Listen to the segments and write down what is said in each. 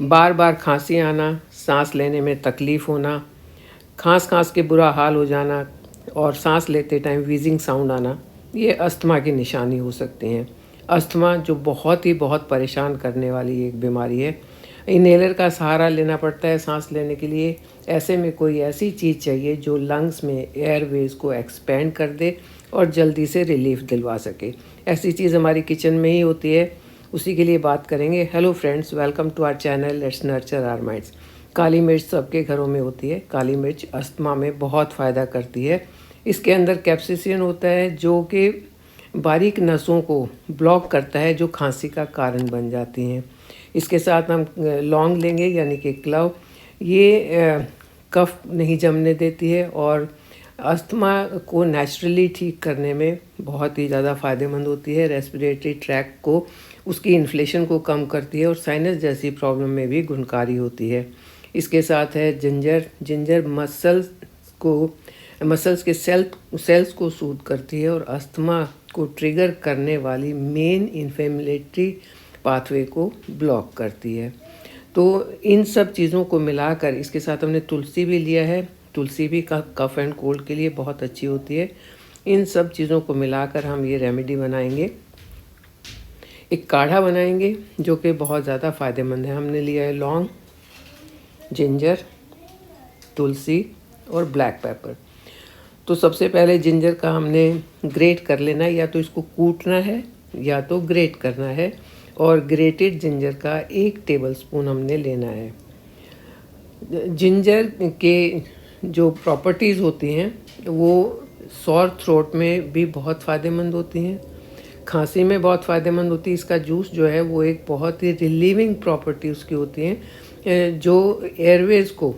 बार बार खांसी आना, सांस लेने में तकलीफ़ होना, खांस खांस के बुरा हाल हो जाना और सांस लेते टाइम व्हीजिंग साउंड आना, ये अस्थमा की निशानी हो सकती हैं। अस्थमा जो बहुत परेशान करने वाली एक बीमारी है। इन्हेलर का सहारा लेना पड़ता है सांस लेने के लिए। ऐसे में कोई ऐसी चीज़ चाहिए जो लंग्स में एयरवेज को एक्सपेंड कर दे और जल्दी से रिलीफ दिलवा सके। ऐसी चीज़ हमारी किचन में ही होती है, उसी के लिए बात करेंगे। Hello friends, welcome to our channel let's nurture our minds. काली मिर्च सबके घरों में होती है। काली मिर्च अस्थमा में बहुत फ़ायदा करती है। इसके अंदर कैप्सिसिन होता है जो कि बारीक नसों को ब्लॉक करता है, जो खांसी का कारण बन जाती हैं। इसके साथ हम लौंग लेंगे, यानी कि क्लव। ये कफ नहीं जमने देती है और अस्थमा को नेचुरली ठीक करने में बहुत ही ज़्यादा फ़ायदेमंद होती है। रेस्पिरेटरी ट्रैक्ट को, उसकी इन्फ्लेशन को कम करती है और साइनस जैसी प्रॉब्लम में भी गुणकारी होती है। इसके साथ है जिंजर। जिंजर मसल्स के सेल्स को सूद करती है और अस्थमा को ट्रिगर करने वाली मेन इन्फ्लेमेटरी पाथवे को ब्लॉक करती है। तो इन सब चीज़ों को मिलाकर, इसके साथ हमने तुलसी भी लिया है। तुलसी भी कफ एंड कोल्ड के लिए बहुत अच्छी होती है। इन सब चीज़ों को मिलाकर हम ये रेमेडी बनाएंगे, एक काढ़ा बनाएंगे जो कि बहुत ज़्यादा फ़ायदेमंद है। हमने लिया है लौंग, जिंजर, तुलसी और ब्लैक पेपर। तो सबसे पहले जिंजर का हमने ग्रेट कर लेना है, या तो इसको कूटना है या तो ग्रेट करना है। और ग्रेटेड जिंजर का 1 टेबलस्पून हमने लेना है। जिंजर के जो प्रॉपर्टीज़ होती हैं वो सॉर थ्रोट में भी बहुत फ़ायदेमंद होती हैं, खांसी में बहुत फ़ायदेमंद होती है। इसका जूस जो है वो एक बहुत ही रिलीविंग प्रॉपर्टी उसकी होती हैं, जो एयरवेज को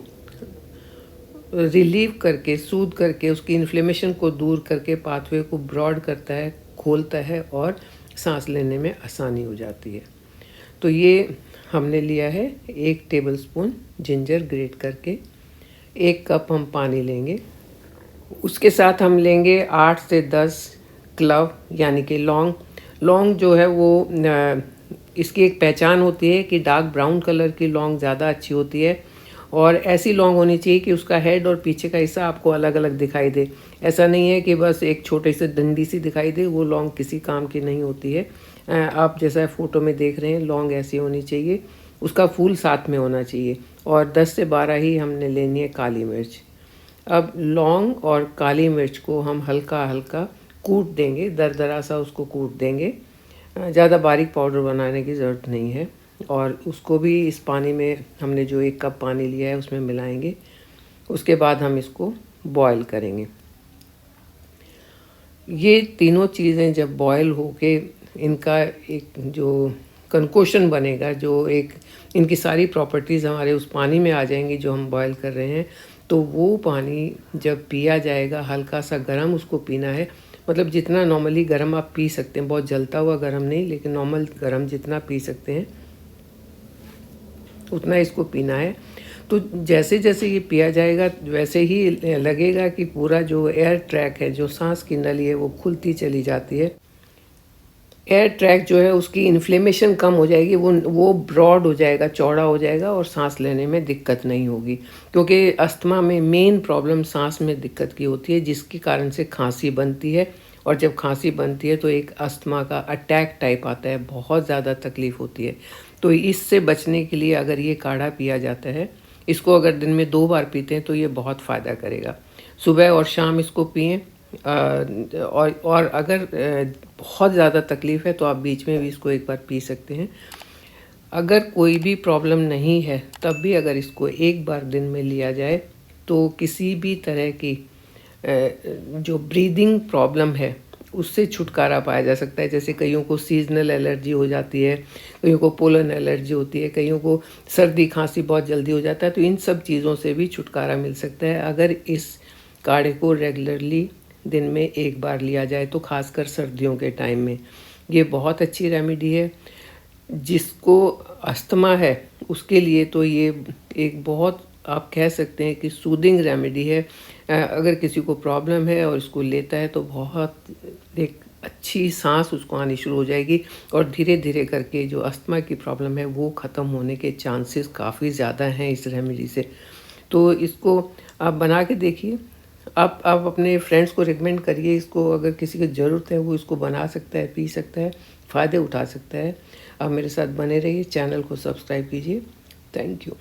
रिलीव करके, सूद करके, उसकी इन्फ्लेमेशन को दूर करके पाथवे को ब्रॉड करता है, खोलता है और सांस लेने में आसानी हो जाती है। तो ये हमने लिया है 1 टेबलस्पून जिंजर ग्रेट करके। 1 कप हम पानी लेंगे। उसके साथ हम लेंगे 8 से 10 क्लव, यानी कि लौंग। लौंग जो है वो इसकी एक पहचान होती है कि डार्क ब्राउन कलर की लौंग ज़्यादा अच्छी होती है और ऐसी लौंग होनी चाहिए कि उसका हेड और पीछे का हिस्सा आपको अलग अलग दिखाई दे। ऐसा नहीं है कि बस एक छोटे से डंडी सी दिखाई दे, वो लौंग किसी काम की नहीं होती है। आप जैसा फ़ोटो में देख रहे हैं, लौंग ऐसी होनी चाहिए, उसका फूल साथ में होना चाहिए। और 10 से 12 ही हमने लेनी है काली मिर्च। अब लौंग और काली मिर्च को हम हल्का हल्का कूट देंगे, दरदरा सा उसको कूट देंगे। ज़्यादा बारीक पाउडर बनाने की ज़रूरत नहीं है। और उसको भी इस पानी में, हमने जो 1 कप पानी लिया है उसमें मिलाएंगे। उसके बाद हम इसको बॉयल करेंगे। ये तीनों चीज़ें जब बॉयल होके इनका एक जो कंकोशन बनेगा, जो एक इनकी सारी प्रॉपर्टीज़ हमारे उस पानी में आ जाएंगी जो हम बॉयल कर रहे हैं, तो वो पानी जब पिया जाएगा, हल्का सा गर्म उसको पीना है। मतलब जितना नॉर्मली गर्म आप पी सकते हैं, बहुत जलता हुआ गर्म नहीं, लेकिन नॉर्मल गर्म जितना पी सकते हैं उतना इसको पीना है। तो जैसे जैसे ये पिया जाएगा वैसे ही लगेगा कि पूरा जो एयर ट्रैक है, जो सांस की नली है, वो खुलती चली जाती है। एयर ट्रैक जो है उसकी इन्फ्लेमेशन कम हो जाएगी, वो ब्रॉड हो जाएगा, चौड़ा हो जाएगा और सांस लेने में दिक्कत नहीं होगी। क्योंकि अस्थमा में मेन प्रॉब्लम सांस में दिक्कत की होती है, जिसके कारण से खांसी बनती है। और जब खांसी बनती है तो एक अस्थमा का अटैक टाइप आता है, बहुत ज़्यादा तकलीफ़ होती है। तो इससे बचने के लिए अगर ये काढ़ा पिया जाता है, इसको अगर दिन में 2 बार पीते हैं तो ये बहुत फ़ायदा करेगा। सुबह और शाम इसको पिएं। और अगर बहुत ज़्यादा तकलीफ़ है तो आप बीच में भी इसको 1 बार पी सकते हैं। अगर कोई भी प्रॉब्लम नहीं है तब भी अगर इसको 1 बार दिन में लिया जाए तो किसी भी तरह की जो ब्रीदिंग प्रॉब्लम है उससे छुटकारा पाया जा सकता है। जैसे कईयों को सीजनल एलर्जी हो जाती है, कईयों को पोलन एलर्जी होती है, कईयों को सर्दी खांसी बहुत जल्दी हो जाता है। तो इन सब चीज़ों से भी छुटकारा मिल सकता है अगर इस काढ़े को रेगुलरली दिन में 1 बार लिया जाए, तो खासकर सर्दियों के टाइम में ये बहुत अच्छी रेमेडी है। जिसको अस्थमा है उसके लिए तो ये एक बहुत, आप कह सकते हैं कि सूदिंग रेमेडी है। अगर किसी को प्रॉब्लम है और इसको लेता है तो बहुत एक अच्छी सांस उसको आनी शुरू हो जाएगी और धीरे धीरे करके जो अस्थमा की प्रॉब्लम है वो ख़त्म होने के चांसेस काफ़ी ज़्यादा हैं इस रेमेडी से। तो इसको आप बना के देखिए। आप अपने फ्रेंड्स को रिकमेंड करिए इसको, अगर किसी को ज़रूरत है वो इसको बना सकता है, पी सकता है, फ़ायदे उठा सकता है। आप मेरे साथ बने रहिए, चैनल को सब्सक्राइब कीजिए। Thank you.